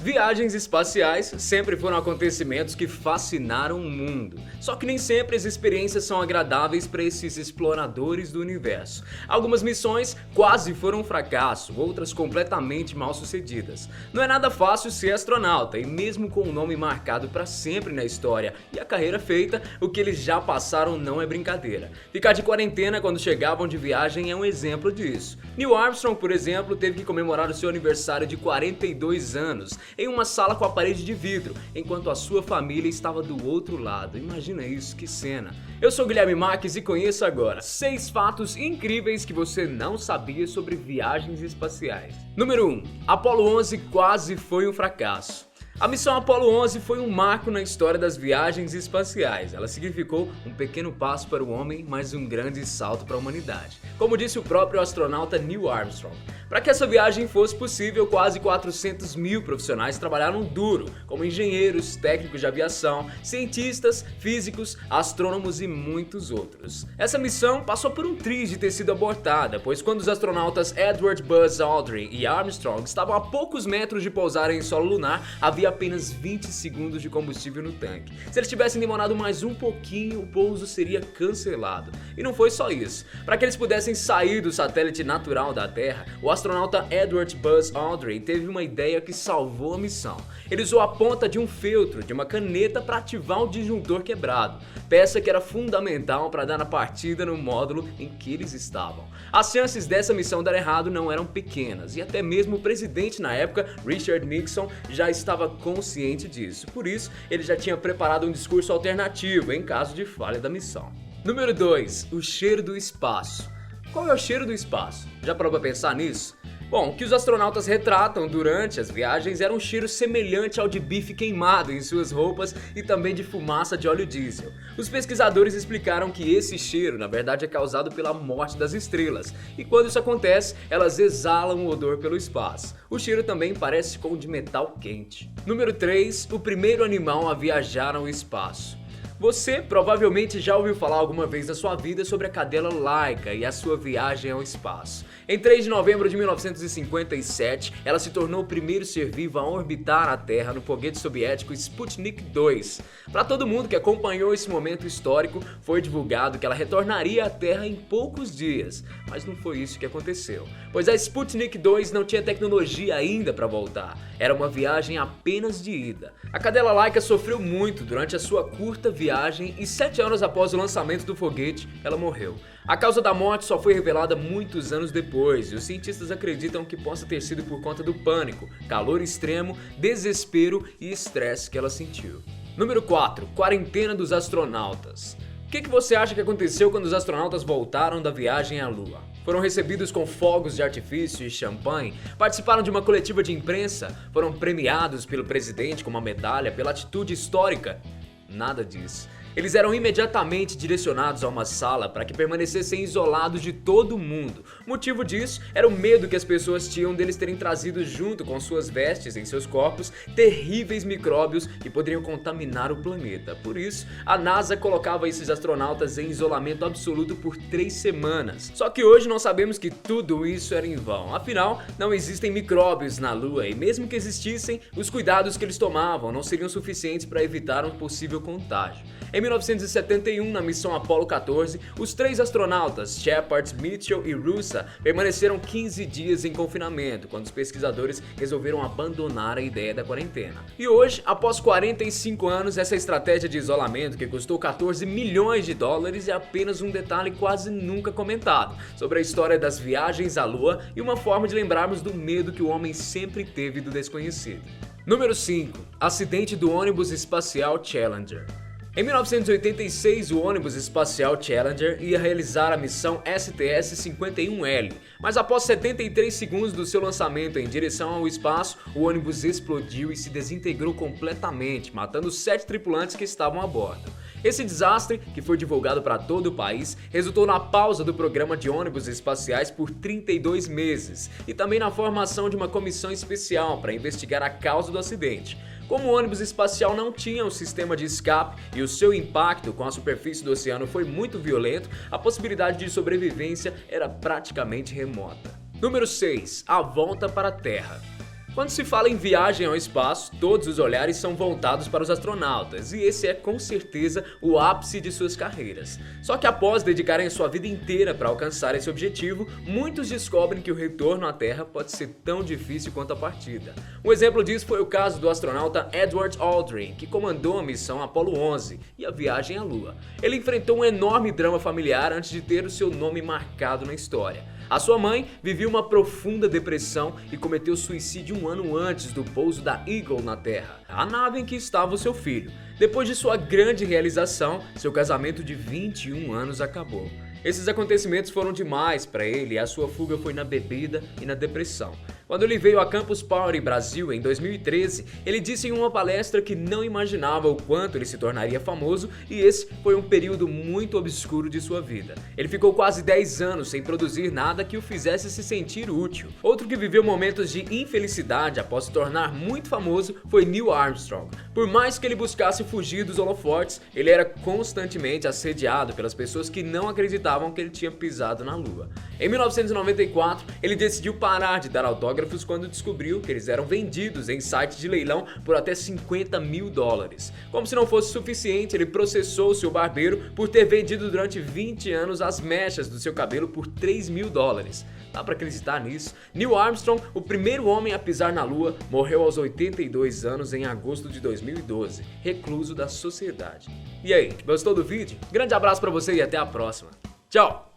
Viagens espaciais sempre foram acontecimentos que fascinaram o mundo. Só que nem sempre as experiências são agradáveis para esses exploradores do universo. Algumas missões quase foram um fracasso, outras completamente mal sucedidas. Não é nada fácil ser astronauta, e mesmo com o nome marcado para sempre na história e a carreira feita, o que eles já passaram não é brincadeira. Ficar de quarentena quando chegavam de viagem é um exemplo disso. Neil Armstrong, por exemplo, teve que comemorar o seu aniversário de 42 anos em uma sala com a parede de vidro, enquanto a sua família estava do outro lado. Imagina isso, que cena. Eu sou Guilherme Marques e conheço agora 6 fatos incríveis que você não sabia sobre viagens espaciais. Número 1. Apollo 11 quase foi um fracasso. A missão Apollo 11 foi um marco na história das viagens espaciais. Ela significou um pequeno passo para o homem, mas um grande salto para a humanidade. Como disse o próprio astronauta Neil Armstrong. Para que essa viagem fosse possível, quase 400 mil profissionais trabalharam duro, como engenheiros, técnicos de aviação, cientistas, físicos, astrônomos e muitos outros. Essa missão passou por um triz de ter sido abortada, pois quando os astronautas Edward Buzz Aldrin e Armstrong estavam a poucos metros de pousarem em solo lunar, havia apenas 20 segundos de combustível no tanque. Se eles tivessem demorado mais um pouquinho, o pouso seria cancelado. E não foi só isso. Para que eles pudessem sair do satélite natural da Terra, o astronauta Edward Buzz Aldrin teve uma ideia que salvou a missão. Ele usou a ponta de um feltro de uma caneta para ativar um disjuntor quebrado, peça que era fundamental para dar a partida no módulo em que eles estavam. As chances dessa missão dar errado não eram pequenas, e até mesmo o presidente na época, Richard Nixon, já estava consciente disso. Por isso, ele já tinha preparado um discurso alternativo em caso de falha da missão. Número 2. O cheiro do espaço. Qual é o cheiro do espaço? Já parou para pensar nisso? Bom, o que os astronautas retratam durante as viagens era um cheiro semelhante ao de bife queimado em suas roupas e também de fumaça de óleo diesel. Os pesquisadores explicaram que esse cheiro, na verdade, é causado pela morte das estrelas, e quando isso acontece, elas exalam o odor pelo espaço. O cheiro também parece com o de metal quente. Número 3. O primeiro animal a viajar ao espaço. Você provavelmente já ouviu falar alguma vez na sua vida sobre a cadela Laika e a sua viagem ao espaço. Em 3 de novembro de 1957, ela se tornou o primeiro ser vivo a orbitar a Terra no foguete soviético Sputnik 2. Para todo mundo que acompanhou esse momento histórico, foi divulgado que ela retornaria à Terra em poucos dias, mas não foi isso que aconteceu, pois a Sputnik 2 não tinha tecnologia ainda para voltar. Era uma viagem apenas de ida. A cadela Laika sofreu muito durante a sua curta viagem e 7 anos após o lançamento do foguete, ela morreu. A causa da morte só foi revelada muitos anos depois, e os cientistas acreditam que possa ter sido por conta do pânico, calor extremo, desespero e estresse que ela sentiu. Número 4. Quarentena dos astronautas. O que você acha que aconteceu quando os astronautas voltaram da viagem à Lua? Foram recebidos com fogos de artifício e champanhe, participaram de uma coletiva de imprensa, foram premiados pelo presidente com uma medalha pela atitude histórica? Nada disso. Eles eram imediatamente direcionados a uma sala para que permanecessem isolados de todo mundo. O motivo disso era o medo que as pessoas tinham deles terem trazido junto com suas vestes em seus corpos terríveis micróbios que poderiam contaminar o planeta. Por isso, a NASA colocava esses astronautas em isolamento absoluto por 3 semanas. Só que hoje nós sabemos que tudo isso era em vão. Afinal, não existem micróbios na Lua e mesmo que existissem, os cuidados que eles tomavam não seriam suficientes para evitar um possível contágio. Em 1971, na missão Apollo 14, os 3 astronautas, Shepard, Mitchell e Roosa, permaneceram 15 dias em confinamento, quando os pesquisadores resolveram abandonar a ideia da quarentena. E hoje, após 45 anos, essa estratégia de isolamento, que custou 14 milhões de dólares, é apenas um detalhe quase nunca comentado sobre a história das viagens à Lua e uma forma de lembrarmos do medo que o homem sempre teve do desconhecido. Número 5. Acidente do ônibus espacial Challenger. Em 1986, o ônibus espacial Challenger ia realizar a missão STS-51L, mas após 73 segundos do seu lançamento em direção ao espaço, o ônibus explodiu e se desintegrou completamente, matando 7 tripulantes que estavam a bordo. Esse desastre, que foi divulgado para todo o país, resultou na pausa do programa de ônibus espaciais por 32 meses e também na formação de uma comissão especial para investigar a causa do acidente. Como o ônibus espacial não tinha um sistema de escape e o seu impacto com a superfície do oceano foi muito violento, a possibilidade de sobrevivência era praticamente remota. Número 6. A volta para a Terra. Quando se fala em viagem ao espaço, todos os olhares são voltados para os astronautas, e esse é com certeza o ápice de suas carreiras. Só que após dedicarem sua vida inteira para alcançar esse objetivo, muitos descobrem que o retorno à Terra pode ser tão difícil quanto a partida. Um exemplo disso foi o caso do astronauta Edward Aldrin, que comandou a missão Apollo 11 e a viagem à Lua. Ele enfrentou um enorme drama familiar antes de ter o seu nome marcado na história. A sua mãe vivia uma profunda depressão e cometeu suicídio um ano antes do pouso da Eagle na Terra, a nave em que estava o seu filho. Depois de sua grande realização, seu casamento de 21 anos acabou. Esses acontecimentos foram demais para ele e a sua fuga foi na bebida e na depressão. Quando ele veio a Campus Party Brasil em 2013, ele disse em uma palestra que não imaginava o quanto ele se tornaria famoso e esse foi um período muito obscuro de sua vida. Ele ficou quase 10 anos sem produzir nada que o fizesse se sentir útil. Outro que viveu momentos de infelicidade após se tornar muito famoso foi Neil Armstrong. Por mais que ele buscasse fugir dos holofotes, ele era constantemente assediado pelas pessoas que não acreditavam que ele tinha pisado na Lua. Em 1994, ele decidiu parar de dar autógrafos quando descobriu que eles eram vendidos em sites de leilão por até $50 mil. Como se não fosse suficiente, ele processou seu barbeiro por ter vendido durante 20 anos as mechas do seu cabelo por $3 mil. Dá pra acreditar nisso? Neil Armstrong, o primeiro homem a pisar na Lua, morreu aos 82 anos em agosto de 2012, recluso da sociedade. E aí, gostou do vídeo? Grande abraço pra você e até a próxima. Tchau!